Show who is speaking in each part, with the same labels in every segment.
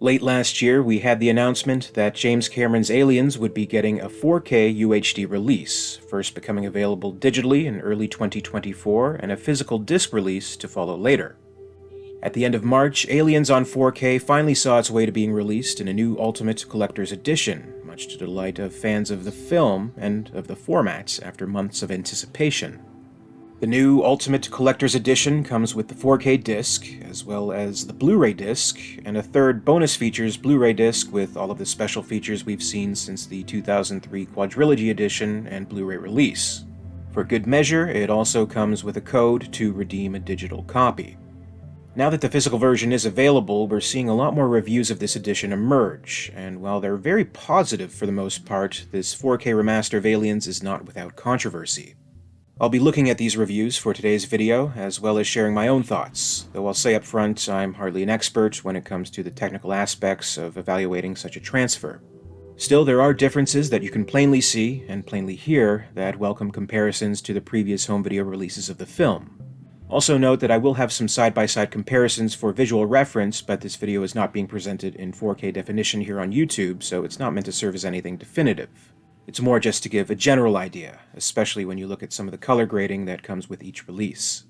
Speaker 1: Late last year, we had the announcement that James Cameron's Aliens would be getting a 4K UHD release, first becoming available digitally in early 2024 and a physical disc release to follow later. At the end of March, Aliens on 4K finally saw its way to being released in a new Ultimate Collector's Edition, much to the delight of fans of the film and of the format after months of anticipation. The new Ultimate Collector's Edition comes with the 4K disc, as well as the Blu-ray disc, and a third bonus features Blu-ray disc with all of the special features we've seen since the 2003 Quadrilogy Edition and Blu-ray release. For good measure, it also comes with a code to redeem a digital copy. Now that the physical version is available, we're seeing a lot more reviews of this edition emerge, and while they're very positive for the most part, this 4K remaster of Aliens is not without controversy. I'll be looking at these reviews for today's video, as well as sharing my own thoughts, though I'll say up front I'm hardly an expert when it comes to the technical aspects of evaluating such a transfer. Still, there are differences that you can plainly see and plainly hear that welcome comparisons to the previous home video releases of the film. Also note that I will have some side-by-side comparisons for visual reference, but this video is not being presented in 4K definition here on YouTube, so it's not meant to serve as anything definitive. It's more just to give a general idea, especially when you look at some of the color grading that comes with each release.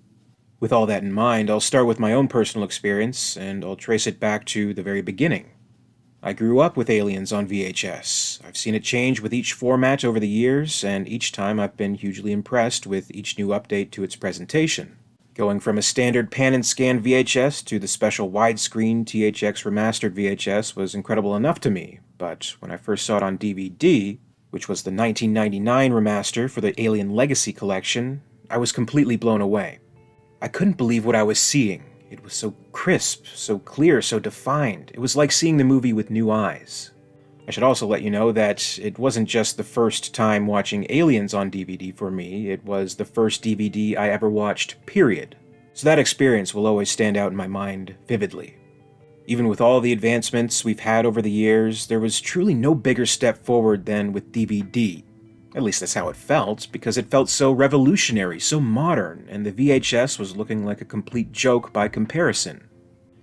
Speaker 1: With all that in mind, I'll start with my own personal experience, and I'll trace it back to the very beginning. I grew up with Aliens on VHS. I've seen it change with each format over the years, and each time I've been hugely impressed with each new update to its presentation. Going from a standard pan-and-scan VHS to the special widescreen THX remastered VHS was incredible enough to me, but when I first saw it on DVD, which was the 1999 remaster for the Alien Legacy Collection, I was completely blown away. I couldn't believe what I was seeing. It was so crisp, so clear, so defined. It was like seeing the movie with new eyes. I should also let you know that it wasn't just the first time watching Aliens on DVD for me, it was the first DVD I ever watched, period. So that experience will always stand out in my mind vividly. Even with all the advancements we've had over the years, there was truly no bigger step forward than with DVD. At least that's how it felt, because it felt so revolutionary, so modern, and the VHS was looking like a complete joke by comparison.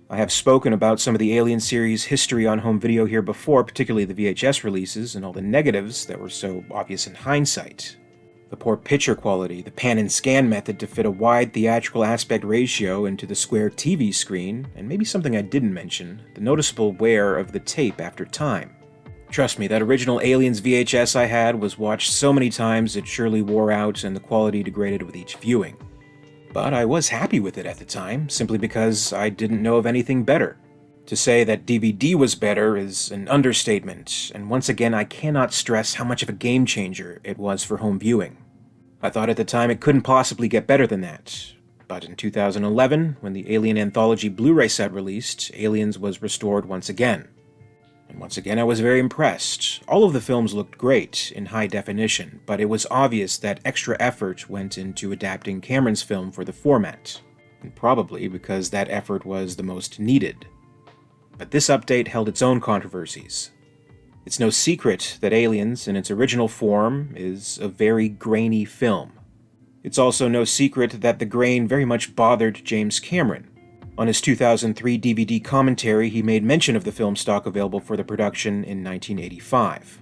Speaker 1: I have spoken about some of the Alien series' history on home video here before, particularly the VHS releases, and all the negatives that were so obvious in hindsight. The poor picture quality, the pan-and-scan method to fit a wide theatrical aspect ratio into the square TV screen, and maybe something I didn't mention, the noticeable wear of the tape after time. Trust me, that original Aliens VHS I had was watched so many times it surely wore out and the quality degraded with each viewing. But I was happy with it at the time, simply because I didn't know of anything better. To say that DVD was better is an understatement, and once again I cannot stress how much of a game changer it was for home viewing. I thought at the time it couldn't possibly get better than that. But in 2011, when the Alien Anthology Blu-ray set released, Aliens was restored once again. And once again I was very impressed. All of the films looked great in high definition, but it was obvious that extra effort went into adapting Cameron's film for the format, and probably because that effort was the most needed. But this update held its own controversies. It's no secret that Aliens, in its original form, is a very grainy film. It's also no secret that the grain very much bothered James Cameron. On his 2003 DVD commentary, he made mention of the film stock available for the production in 1985.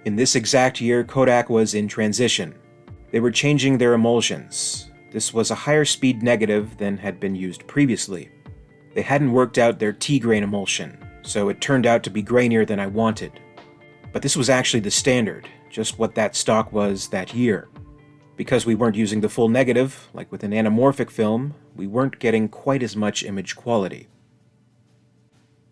Speaker 1: In this exact year, Kodak was in transition. They were changing their emulsions. This was a higher speed negative than had been used previously. They hadn't worked out their T-grain emulsion, so it turned out to be grainier than I wanted. But this was actually the standard, just what that stock was that year. Because we weren't using the full negative, like with an anamorphic film, we weren't getting quite as much image quality.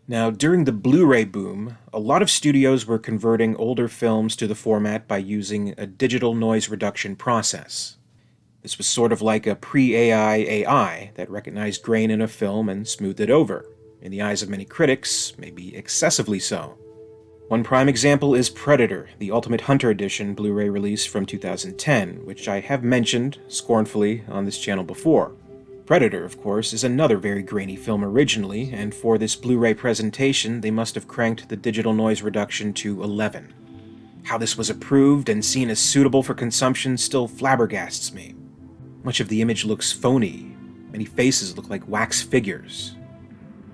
Speaker 1: Now, during the Blu-ray boom, a lot of studios were converting older films to the format by using a digital noise reduction process. This was sort of like a pre-AI AI that recognized grain in a film and smoothed it over. In the eyes of many critics, maybe excessively so. One prime example is Predator, the Ultimate Hunter Edition Blu-ray release from 2010, which I have mentioned, scornfully, on this channel before. Predator, of course, is another very grainy film originally, and for this Blu-ray presentation they must have cranked the digital noise reduction to 11. How this was approved and seen as suitable for consumption still flabbergasts me. Much of the image looks phony. Many faces look like wax figures.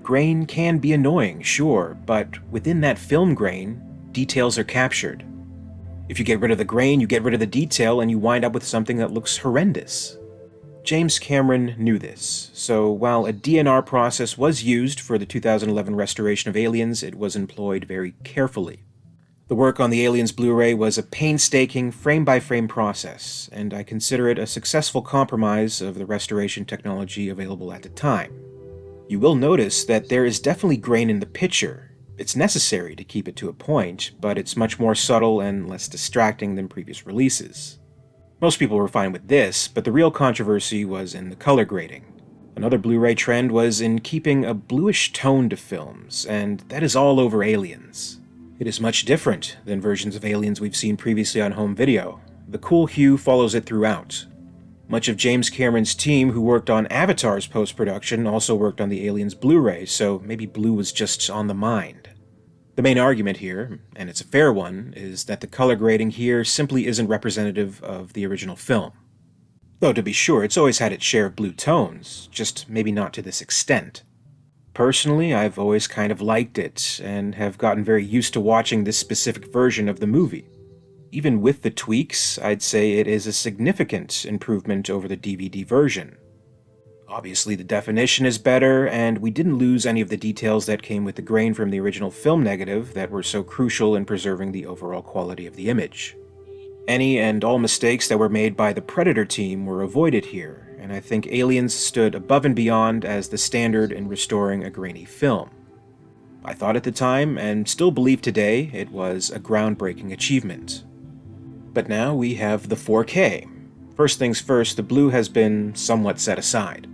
Speaker 1: grain can be annoying, sure, but within that film grain, details are captured. If you get rid of the grain, you get rid of the detail, and you wind up with something that looks horrendous. James Cameron knew this, so while a DNR process was used for the 2011 restoration of Aliens, it was employed very carefully. The work on the Aliens Blu-ray was a painstaking, frame-by-frame process, and I consider it a successful compromise of the restoration technology available at the time. You will notice that there is definitely grain in the picture. It's necessary to keep it to a point, but it's much more subtle and less distracting than previous releases. Most people were fine with this, but the real controversy was in the color grading. Another Blu-ray trend was in keeping a bluish tone to films, and that is all over Aliens. It is much different than versions of Aliens we've seen previously on home video. The cool hue follows it throughout. Much of James Cameron's team who worked on Avatar's post-production also worked on the Aliens Blu-ray, so maybe blue was just on the mind. The main argument here, and it's a fair one, is that the color grading here simply isn't representative of the original film. Though to be sure, it's always had its share of blue tones, just maybe not to this extent. Personally, I've always kind of liked it, and have gotten very used to watching this specific version of the movie. Even with the tweaks, I'd say it is a significant improvement over the DVD version. Obviously, the definition is better, and we didn't lose any of the details that came with the grain from the original film negative that were so crucial in preserving the overall quality of the image. Any and all mistakes that were made by the Predator team were avoided here, and I think Aliens stood above and beyond as the standard in restoring a grainy film. I thought at the time, and still believe today, it was a groundbreaking achievement. But now we have the 4K. First things first, the blue has been somewhat set aside.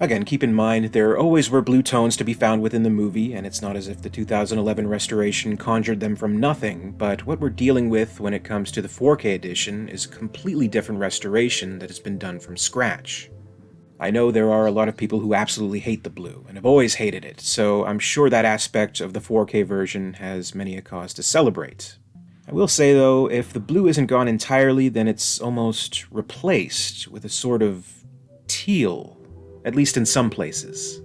Speaker 1: Again, keep in mind, there always were blue tones to be found within the movie, and it's not as if the 2011 restoration conjured them from nothing, but what we're dealing with when it comes to the 4K edition is a completely different restoration that has been done from scratch. I know there are a lot of people who absolutely hate the blue, and have always hated it, so I'm sure that aspect of the 4K version has many a cause to celebrate. I will say though, if the blue isn't gone entirely, then it's almost replaced with a sort of teal, at least in some places.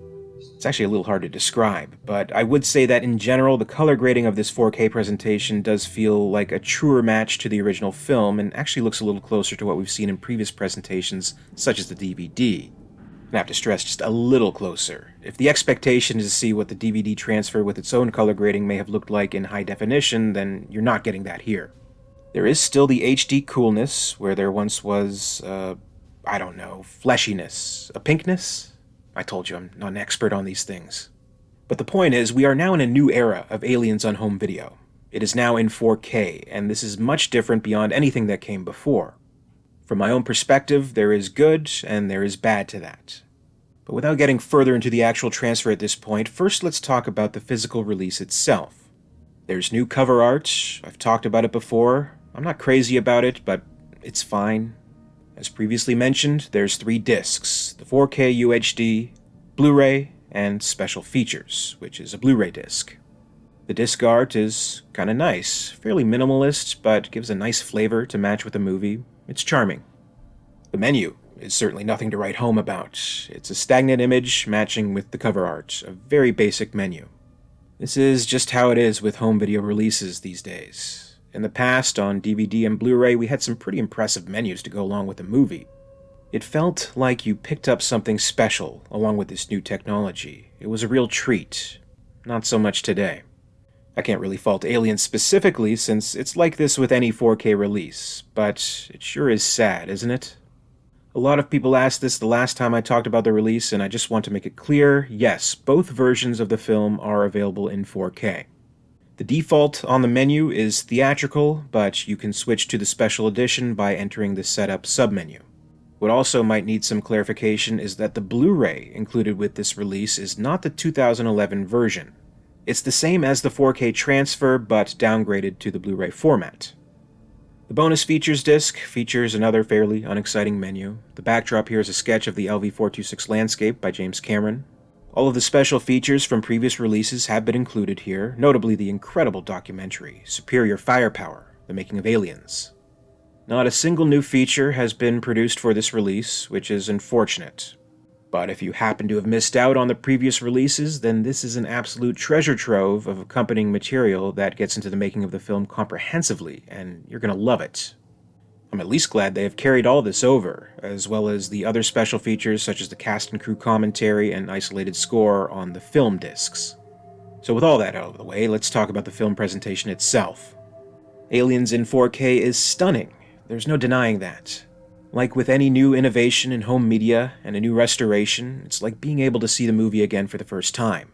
Speaker 1: It's actually a little hard to describe, but I would say that in general, the color grading of this 4K presentation does feel like a truer match to the original film, and actually looks a little closer to what we've seen in previous presentations, such as the DVD. I have to stress, just a little closer. If the expectation is to see what the DVD transfer with its own color grading may have looked like in high definition, then you're not getting that here. There is still the HD coolness, where there once was, fleshiness, a pinkness? I told you I'm not an expert on these things. But the point is, we are now in a new era of Aliens on home video. It is now in 4K, and this is much different beyond anything that came before. From my own perspective, there is good and there is bad to that. But without getting further into the actual transfer at this point, first let's talk about the physical release itself. There's new cover art. I've talked about it before. I'm not crazy about it, but it's fine. As previously mentioned, there's 3 discs, the 4K UHD, Blu-ray, and Special Features, which is a Blu-ray disc. The disc art is kinda nice, fairly minimalist, but gives a nice flavor to match with the movie. It's charming. The menu is certainly nothing to write home about. It's a stagnant image matching with the cover art, a very basic menu. This is just how it is with home video releases these days. In the past, on DVD and Blu-ray, we had some pretty impressive menus to go along with the movie. It felt like you picked up something special along with this new technology. It was a real treat. Not so much today. I can't really fault Aliens specifically, since it's like this with any 4K release, but it sure is sad, isn't it? A lot of people asked this the last time I talked about the release, and I just want to make it clear, yes, both versions of the film are available in 4K. The default on the menu is theatrical, but you can switch to the special edition by entering the setup submenu. What also might need some clarification is that the Blu-ray included with this release is not the 2011 version. It's the same as the 4K transfer, but downgraded to the Blu-ray format. The bonus features disc features another fairly unexciting menu. The backdrop here is a sketch of the LV-426 landscape by James Cameron. All of the special features from previous releases have been included here, notably the incredible documentary, Superior Firepower, The Making of Aliens. Not a single new feature has been produced for this release, which is unfortunate. But if you happen to have missed out on the previous releases, then this is an absolute treasure trove of accompanying material that gets into the making of the film comprehensively, and you're gonna love it. I'm at least glad they have carried all this over, as well as the other special features such as the cast and crew commentary and isolated score on the film discs. So with all that out of the way, let's talk about the film presentation itself. Aliens in 4K is stunning, there's no denying that. Like with any new innovation in home media and a new restoration, it's like being able to see the movie again for the first time.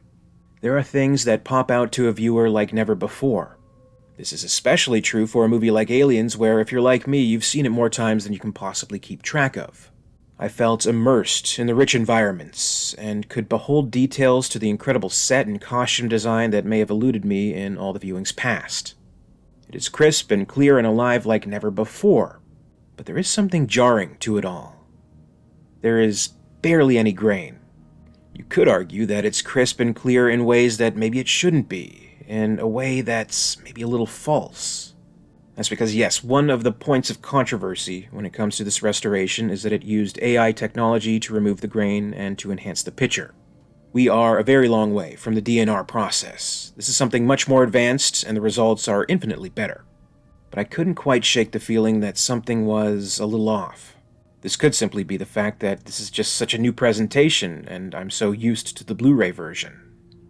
Speaker 1: There are things that pop out to a viewer like never before. This is especially true for a movie like Aliens, where if you're like me, you've seen it more times than you can possibly keep track of. I felt immersed in the rich environments, and could behold details to the incredible set and costume design that may have eluded me in all the viewings past. It is crisp and clear and alive like never before. But there is something jarring to it all. There is barely any grain. You could argue that it's crisp and clear in ways that maybe it shouldn't be, in a way that's maybe a little false. That's because, yes, one of the points of controversy when it comes to this restoration is that it used AI technology to remove the grain and to enhance the picture. We are a very long way from the DNR process. This is something much more advanced, and the results are infinitely better. But I couldn't quite shake the feeling that something was a little off. This could simply be the fact that this is just such a new presentation, and I'm so used to the Blu-ray version.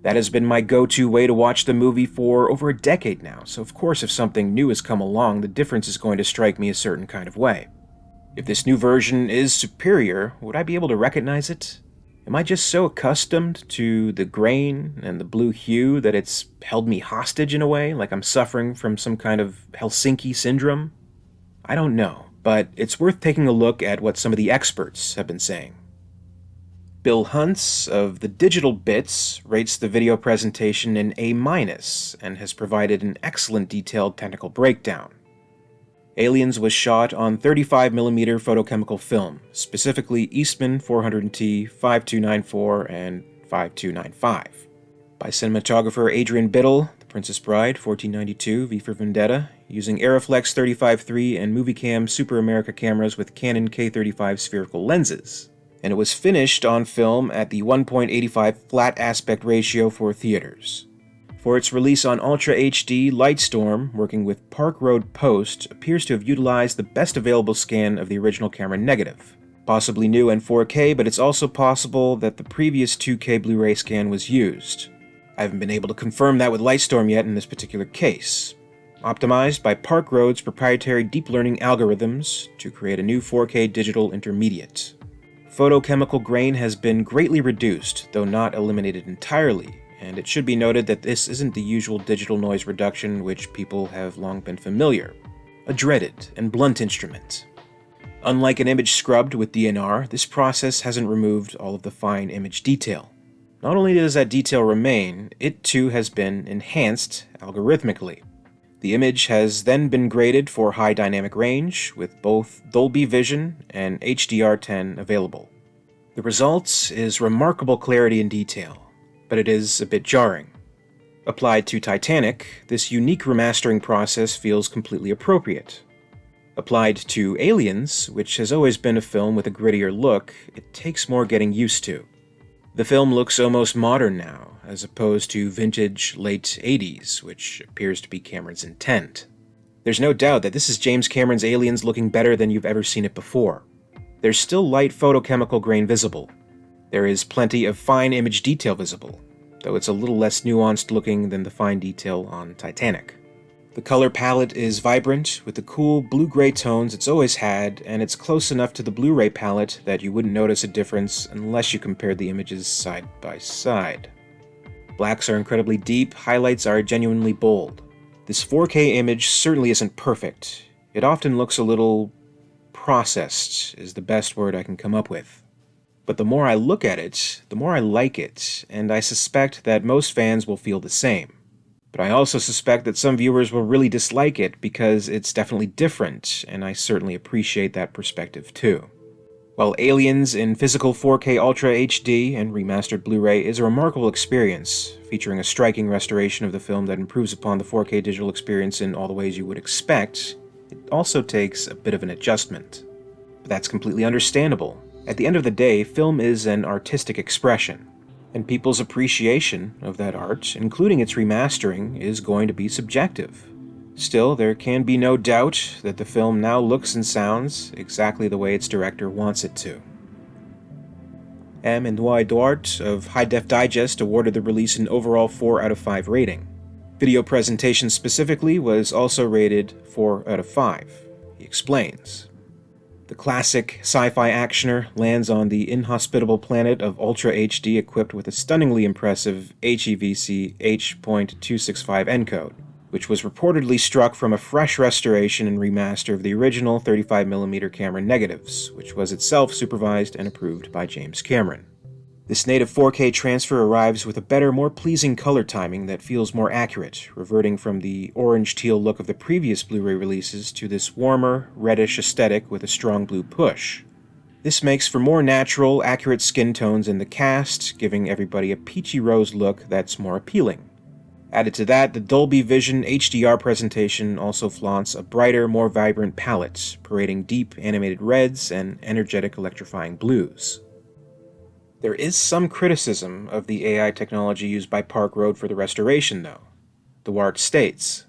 Speaker 1: That has been my go-to way to watch the movie for over a decade now, so of course if something new has come along, the difference is going to strike me a certain kind of way. If this new version is superior, would I be able to recognize it? Am I just so accustomed to the grain and the blue hue that it's held me hostage in a way, like I'm suffering from some kind of Helsinki syndrome? I don't know, but it's worth taking a look at what some of the experts have been saying. Bill Huntz of the Digital Bits rates the video presentation an A- and has provided an excellent detailed technical breakdown. Aliens was shot on 35mm photochemical film, specifically Eastman 400T, 5294, and 5295. By cinematographer Adrian Biddle, The Princess Bride, 1492, V for Vendetta, using Aeroflex 35-3 and Moviecam Super America cameras with Canon K35 spherical lenses. And it was finished on film at the 1.85 flat aspect ratio for theaters. For its release on Ultra HD, Lightstorm, working with Park Road Post, appears to have utilized the best available scan of the original camera negative. Possibly new in 4K, but it's also possible that the previous 2K Blu-ray scan was used. I haven't been able to confirm that with Lightstorm yet in this particular case. Optimized by Park Road's proprietary deep learning algorithms to create a new 4K digital intermediate. Photochemical grain has been greatly reduced, though not eliminated entirely, and it should be noted that this isn't the usual digital noise reduction which people have long been familiar, a dreaded and blunt instrument. Unlike an image scrubbed with DNR, this process hasn't removed all of the fine image detail. Not only does that detail remain, it too has been enhanced algorithmically. The image has then been graded for high dynamic range, with both Dolby Vision and HDR10 available. The result is remarkable clarity and detail, but it is a bit jarring. Applied to Titanic, this unique remastering process feels completely appropriate. Applied to Aliens, which has always been a film with a grittier look, it takes more getting used to. The film looks almost modern now, as opposed to vintage late 80s, which appears to be Cameron's intent. There's no doubt that this is James Cameron's Aliens looking better than you've ever seen it before. There's still light photochemical grain visible. There is plenty of fine image detail visible, though it's a little less nuanced looking than the fine detail on Titanic. The color palette is vibrant, with the cool blue-gray tones it's always had, and it's close enough to the Blu-ray palette that you wouldn't notice a difference unless you compared the images side by side. Blacks are incredibly deep, highlights are genuinely bold. This 4K image certainly isn't perfect. It often looks a little processed, is the best word I can come up with. But the more I look at it, the more I like it, and I suspect that most fans will feel the same. But I also suspect that some viewers will really dislike it because it's definitely different, and I certainly appreciate that perspective too. While Aliens in physical 4K Ultra HD and remastered Blu-ray is a remarkable experience, featuring a striking restoration of the film that improves upon the 4K digital experience in all the ways you would expect, it also takes a bit of an adjustment. But that's completely understandable, At the end of the day, film is an artistic expression, and people's appreciation of that art, including its remastering, is going to be subjective. Still, there can be no doubt that the film now looks and sounds exactly the way its director wants it to. M. and Y. Duarte of High Def Digest awarded the release an overall 4 out of 5 rating. Video presentation specifically was also rated 4 out of 5. He explains. The classic sci-fi actioner lands on the inhospitable planet of Ultra HD equipped with a stunningly impressive HEVC H.265 encode, which was reportedly struck from a fresh restoration and remaster of the original 35mm camera negatives, which was itself supervised and approved by James Cameron. This native 4K transfer arrives with a better, more pleasing color timing that feels more accurate, reverting from the orange-teal look of the previous Blu-ray releases to this warmer, reddish aesthetic with a strong blue push. This makes for more natural, accurate skin tones in the cast, giving everybody a peachy rose look that's more appealing. Added to that, the Dolby Vision HDR presentation also flaunts a brighter, more vibrant palette, parading deep animated reds and energetic electrifying blues. There is some criticism of the AI technology used by Park Road for the restoration, though. Duarte states,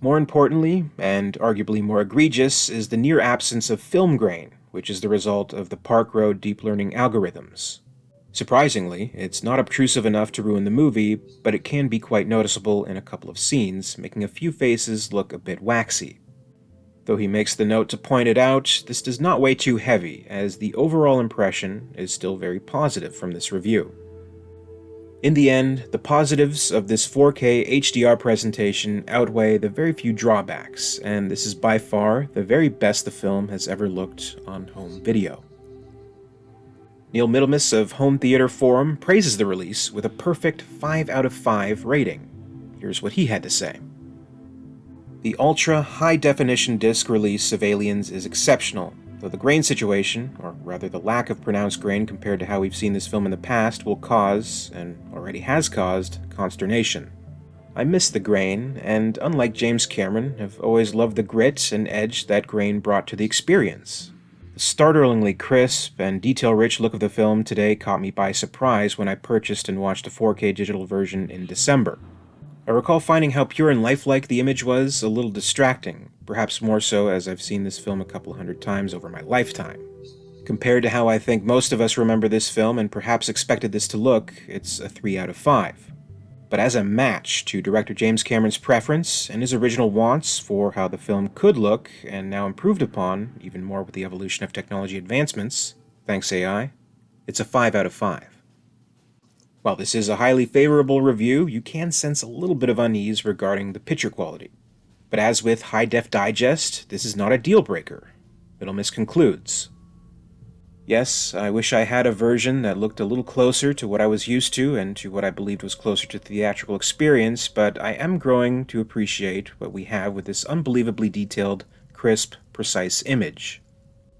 Speaker 1: more importantly, and arguably more egregious, is the near absence of film grain, which is the result of the Park Road deep learning algorithms. Surprisingly, it's not obtrusive enough to ruin the movie, but it can be quite noticeable in a couple of scenes, making a few faces look a bit waxy. Though he makes the note to point it out, this does not weigh too heavy, as the overall impression is still very positive from this review. In the end, the positives of this 4K HDR presentation outweigh the very few drawbacks, and this is by far the very best the film has ever looked on home video. Neil Middlemas of Home Theater Forum praises the release with a perfect 5 out of 5 rating. Here's what he had to say. The ultra high-definition disc release of Aliens is exceptional, though the grain situation, or rather the lack of pronounced grain compared to how we've seen this film in the past, will cause, and already has caused, consternation. I miss the grain, and unlike James Cameron, have always loved the grit and edge that grain brought to the experience. The startlingly crisp and detail-rich look of the film today caught me by surprise when I purchased and watched the 4K digital version in December. I recall finding how pure and lifelike the image was a little distracting, perhaps more so as I've seen this film a couple hundred times over my lifetime. Compared to how I think most of us remember this film and perhaps expected this to look, it's a 3 out of 5. But as a match to director James Cameron's preference and his original wants for how the film could look, and now improved upon, even more with the evolution of technology advancements, thanks AI, it's a 5 out of 5. While this is a highly favorable review, you can sense a little bit of unease regarding the picture quality. But as with High Def Digest, this is not a deal breaker. Middlemas concludes, yes, I wish I had a version that looked a little closer to what I was used to and to what I believed was closer to the theatrical experience, but I am growing to appreciate what we have with this unbelievably detailed, crisp, precise image.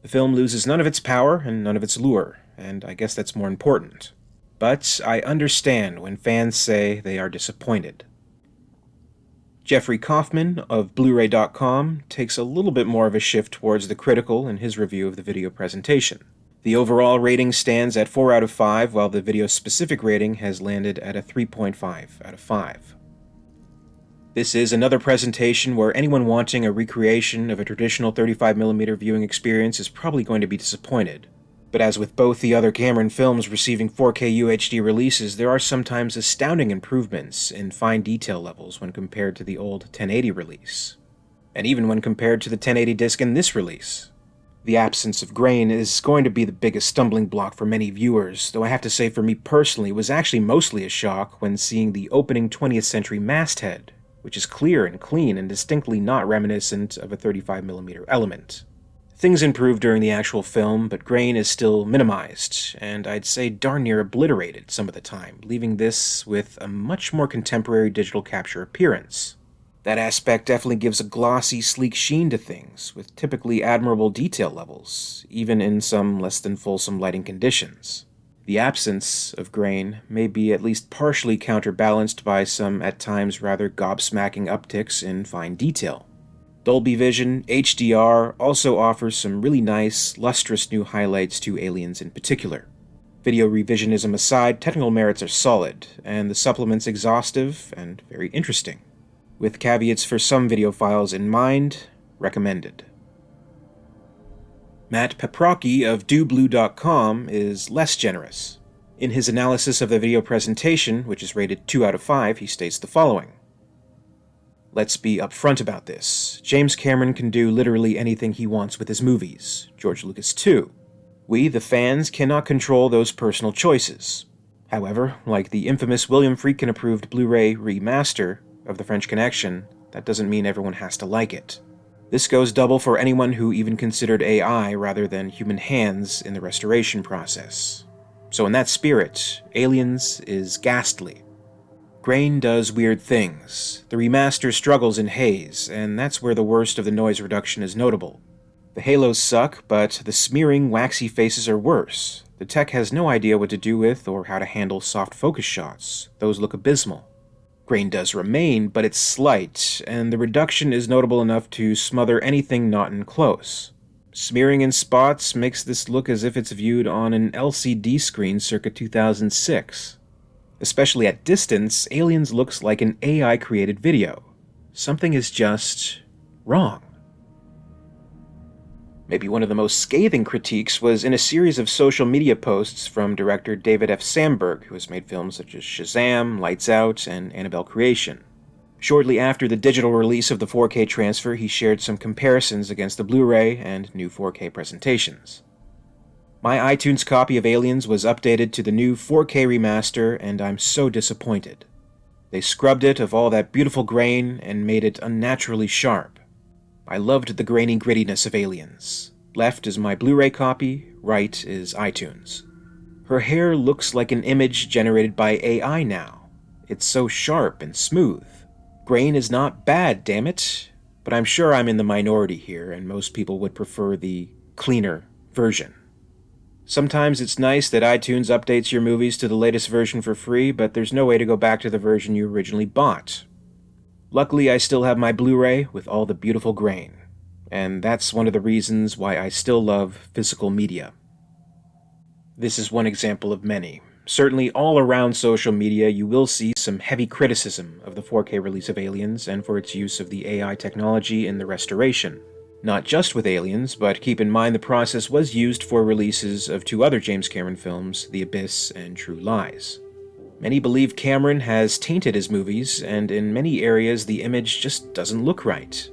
Speaker 1: The film loses none of its power and none of its lure, and I guess that's more important. But I understand when fans say they are disappointed. Jeffrey Kaufman of Blu-ray.com takes a little bit more of a shift towards the critical in his review of the video presentation. The overall rating stands at 4 out of 5, while the video-specific rating has landed at a 3.5 out of 5. This is another presentation where anyone wanting a recreation of a traditional 35mm viewing experience is probably going to be disappointed. But as with both the other Cameron films receiving 4K UHD releases, there are sometimes astounding improvements in fine detail levels when compared to the old 1080 release, and even when compared to the 1080 disc in this release. The absence of grain is going to be the biggest stumbling block for many viewers, though I have to say for me personally it was actually mostly a shock when seeing the opening 20th century masthead, which is clear and clean and distinctly not reminiscent of a 35mm element. Things improve during the actual film, but grain is still minimized, and I'd say darn near obliterated some of the time, leaving this with a much more contemporary digital capture appearance. That aspect definitely gives a glossy, sleek sheen to things, with typically admirable detail levels, even in some less than fulsome lighting conditions. The absence of grain may be at least partially counterbalanced by some at times rather gobsmacking upticks in fine detail. Dolby Vision HDR also offers some really nice, lustrous new highlights to Aliens in particular. Video revisionism aside, technical merits are solid, and the supplements exhaustive and very interesting. With caveats for some video files in mind, recommended. Matt Paprocki of DoBlue.com is less generous. In his analysis of the video presentation, which is rated 2 out of 5, he states the following. Let's be upfront about this. James Cameron can do literally anything he wants with his movies. George Lucas too. We, the fans, cannot control those personal choices. However, like the infamous William Friedkin-approved Blu-ray remaster of The French Connection, that doesn't mean everyone has to like it. This goes double for anyone who even considered AI rather than human hands in the restoration process. So in that spirit, Aliens is ghastly. Grain does weird things. The remaster struggles in haze, and that's where the worst of the noise reduction is notable. The halos suck, but the smearing, waxy faces are worse. The tech has no idea what to do with or how to handle soft focus shots. Those look abysmal. Grain does remain, but it's slight, and the reduction is notable enough to smother anything not in close. Smearing in spots makes this look as if it's viewed on an LCD screen circa 2006. Especially at distance, Aliens looks like an AI-created video. Something is just wrong. Maybe one of the most scathing critiques was in a series of social media posts from director David F. Sandberg, who has made films such as Shazam, Lights Out, and Annabelle Creation. Shortly after the digital release of the 4K transfer, he shared some comparisons against the Blu-ray and new 4K presentations. My iTunes copy of Aliens was updated to the new 4K remaster, and I'm so disappointed. They scrubbed it of all that beautiful grain and made it unnaturally sharp. I loved the grainy grittiness of Aliens. Left is my Blu-ray copy, right is iTunes. Her hair looks like an image generated by AI now. It's so sharp and smooth. Grain is not bad, damn it, but I'm sure I'm in the minority here, and most people would prefer the cleaner version. Sometimes it's nice that iTunes updates your movies to the latest version for free, but there's no way to go back to the version you originally bought. Luckily, I still have my Blu-ray with all the beautiful grain, and that's one of the reasons why I still love physical media. This is one example of many. Certainly all around social media you will see some heavy criticism of the 4K release of Aliens and for its use of the AI technology in the restoration. Not just with Aliens, but keep in mind the process was used for releases of 2 other James Cameron films, The Abyss and True Lies. Many believe Cameron has tainted his movies, and in many areas the image just doesn't look right.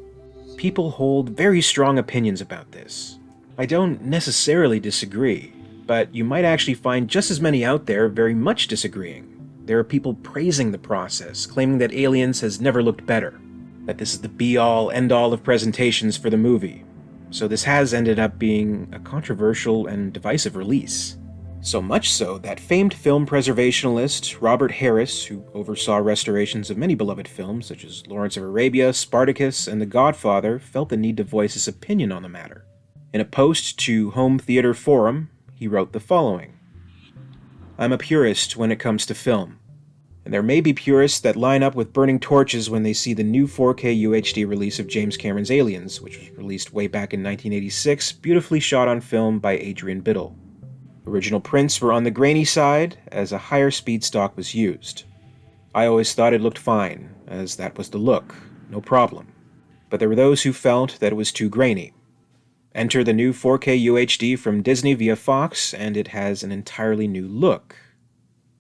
Speaker 1: People hold very strong opinions about this. I don't necessarily disagree, but you might actually find just as many out there very much disagreeing. There are people praising the process, claiming that Aliens has never looked better, that this is the be-all, end-all of presentations for the movie. So this has ended up being a controversial and divisive release. So much so that famed film preservationalist Robert Harris, who oversaw restorations of many beloved films such as Lawrence of Arabia, Spartacus, and The Godfather, felt the need to voice his opinion on the matter. In a post to Home Theater Forum, he wrote the following. I'm a purist when it comes to film, and there may be purists that line up with burning torches when they see the new 4K UHD release of James Cameron's Aliens, which was released way back in 1986, beautifully shot on film by Adrian Biddle. Original prints were on the grainy side, as a higher speed stock was used. I always thought it looked fine, as that was the look, no problem. But there were those who felt that it was too grainy. Enter the new 4K UHD from Disney via Fox, and it has an entirely new look.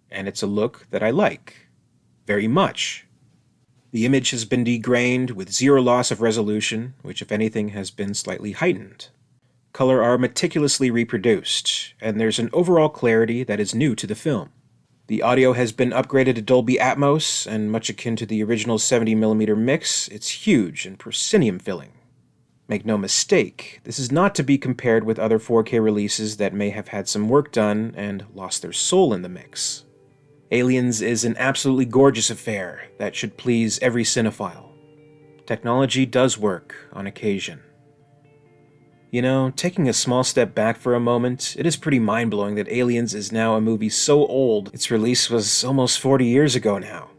Speaker 1: And it's a look that I like. Very much. The image has been degrained with zero loss of resolution, which if anything has been slightly heightened. Color are meticulously reproduced, and there's an overall clarity that is new to the film. The audio has been upgraded to Dolby Atmos, and much akin to the original 70mm mix, it's huge and proscenium-filling. Make no mistake, this is not to be compared with other 4K releases that may have had some work done and lost their soul in the mix. Aliens is an absolutely gorgeous affair that should please every cinephile. Technology does work on occasion. You know, taking a small step back for a moment, it is pretty mind-blowing that Aliens is now a movie so old its release was almost 40 years ago now.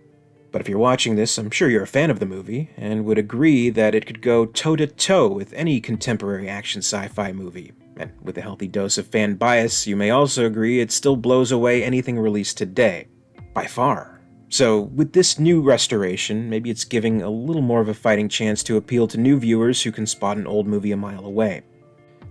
Speaker 1: But if you're watching this, I'm sure you're a fan of the movie, and would agree that it could go toe-to-toe with any contemporary action sci-fi movie. And with a healthy dose of fan bias, you may also agree it still blows away anything released today. By far. So, with this new restoration, maybe it's giving a little more of a fighting chance to appeal to new viewers who can spot an old movie a mile away.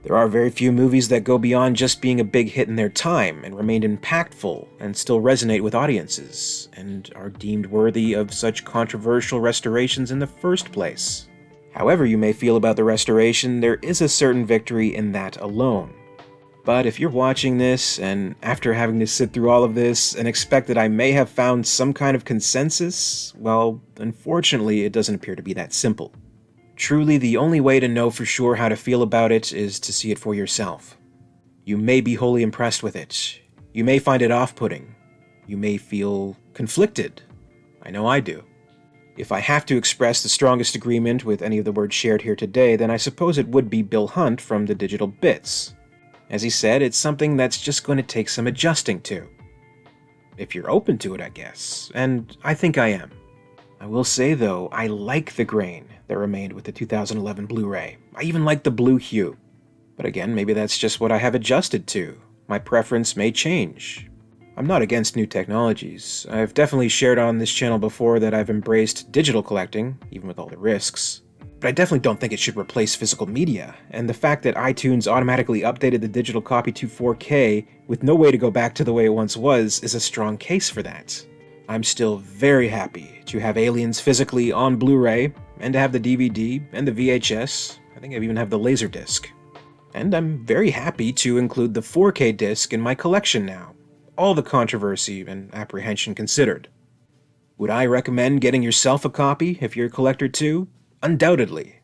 Speaker 1: There are very few movies that go beyond just being a big hit in their time and remain impactful and still resonate with audiences, and are deemed worthy of such controversial restorations in the first place. However you may feel about the restoration, there is a certain victory in that alone. But if you're watching this, and after having to sit through all of this, and expect that I may have found some kind of consensus, well, unfortunately it doesn't appear to be that simple. Truly, the only way to know for sure how to feel about it is to see it for yourself. You may be wholly impressed with it. You may find it off-putting. You may feel conflicted. I know I do. If I have to express the strongest agreement with any of the words shared here today, then I suppose it would be Bill Hunt from the Digital Bits. As he said, it's something that's just going to take some adjusting to. If you're open to it, I guess. And I think I am. I will say, though, I like the grain that remained with the 2011 Blu-ray. I even like the blue hue. But again, maybe that's just what I have adjusted to. My preference may change. I'm not against new technologies. I've definitely shared on this channel before that I've embraced digital collecting, even with all the risks. But I definitely don't think it should replace physical media, and the fact that iTunes automatically updated the digital copy to 4K with no way to go back to the way it once was is a strong case for that. I'm still very happy to have Aliens physically on Blu-ray, and to have the DVD and the VHS. I think I even have the Laserdisc. And I'm very happy to include the 4K disc in my collection now, all the controversy and apprehension considered. Would I recommend getting yourself a copy if you're a collector too? Undoubtedly.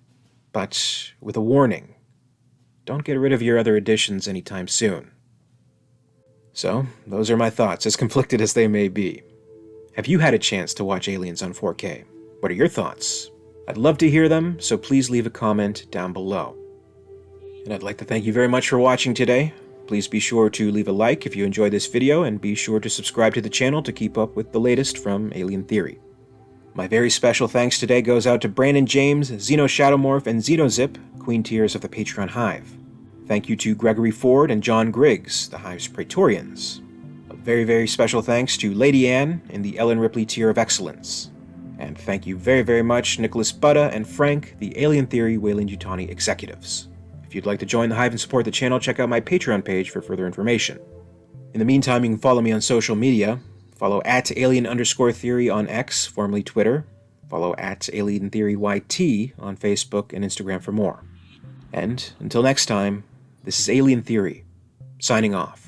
Speaker 1: But with a warning. Don't get rid of your other editions anytime soon. So, those are my thoughts, as conflicted as they may be. Have you had a chance to watch Aliens on 4K? What are your thoughts? I'd love to hear them, so please leave a comment down below. And I'd like to thank you very much for watching today. Please be sure to leave a like if you enjoyed this video, and be sure to subscribe to the channel to keep up with the latest from Alien Theory. My very special thanks today goes out to Brandon James, XenoshadowMorph, and XenoZip, Queen Tiers of the Patreon Hive. Thank you to Gregory Ford and John Griggs, the Hive's Praetorians. A very, very special thanks to Lady Anne in the Ellen Ripley Tier of Excellence. And thank you very, very much Nicholas Butta and Frank, the Alien Theory Weyland Yutani executives. If you'd like to join the Hive and support the channel, check out my Patreon page for further information. In the meantime, you can follow me on social media. Follow @alien_theory on X, formerly Twitter. Follow @AlienTheoryYT on Facebook and Instagram for more. And until next time, this is Alien Theory, signing off.